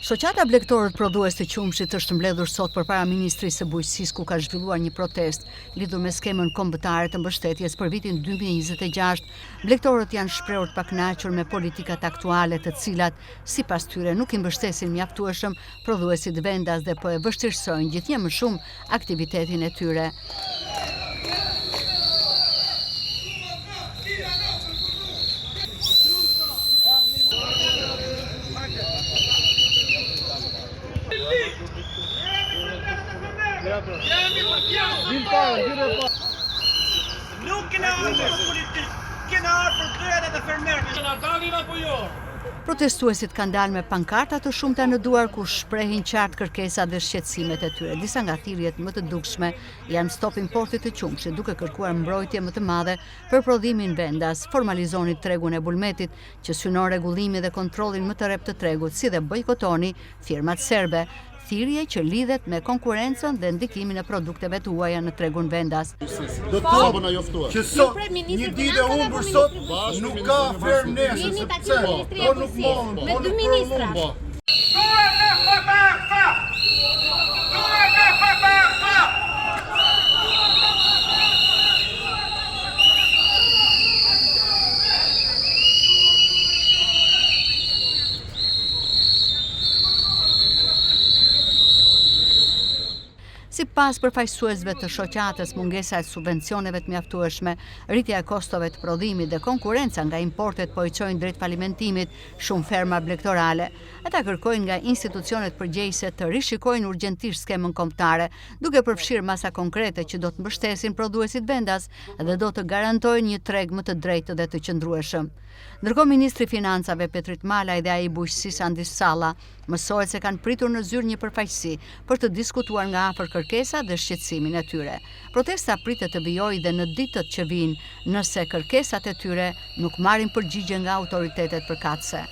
Shoqata Blegtorët Prodhues të Qumshit është mbledhur sot përpara Ministrisë së Bujqësisë ku ka zhvilluar një protestë lidhur me skemën kombëtare të mbështetjes për vitin 2026. Blegtorët janë shprehur të pakënaqur me politikat aktuale të cilat, sipas tyre, nuk i mbështesin mjaftueshëm prodhuesit vendas dhe po e vështirësojnë gjithnjë më shumë aktivitetin e tyre. Nuk kena ardhur për politikë, kena ardhur për drejtat e fermerëve. Na dalin apo jo? Protestuesit kanë dalë me pankarta të shumta në duar ku shprehin qartë kërkesat dhe shqetësimet e tyre. Disa nga thirrjet më të dukshme janë Stop Importit të Qumshit, duke kërkuar mbrojtje më të madhe për prodhimin vendas, formalizoni tregun e bulmetit, që synon rregullimi dhe kontrollin më të rreptë të tregut, si dhe bojkotoni firmat serbe. Thirrje që lidhet me konkurrencën dhe ndikimin e produkteve të huaja në tregun vendas. Do të thonë që sot një ditë e humbur sot nuk ka ferm nesër sepse po nuk mohon me dy ministra. Sipas përfaqësuesve të shoqatës, mungesa e subvencioneve të mjaftueshme, rritja e kostove të prodhimit dhe konkurenca nga importet po i çojnë drejt falimentimit shumë ferma blegtorale. Ata kërkojnë nga institucionet përgjegjëse të rishikojnë urgjentisht skemën kombëtare, duke përfshirë masa konkrete që do të mbështesin prodhuesit vendas dhe do të garantojnë një treg më të drejtë dhe të qëndrueshëm. Ndërkohë, Ministri i Financave Petrit Malaj dhe ai i Bujqësisë Andis Salla mësohet se kanë pritur në zyrë një përfaqësi për të diskutuar nga afër kërkesat dhe shqetësimin e tyre. Protesta pritet të vijojë dhe në ditët që vijnë nëse kërkesat e tyre nuk marrin përgjigje nga autoritetet përkatëse.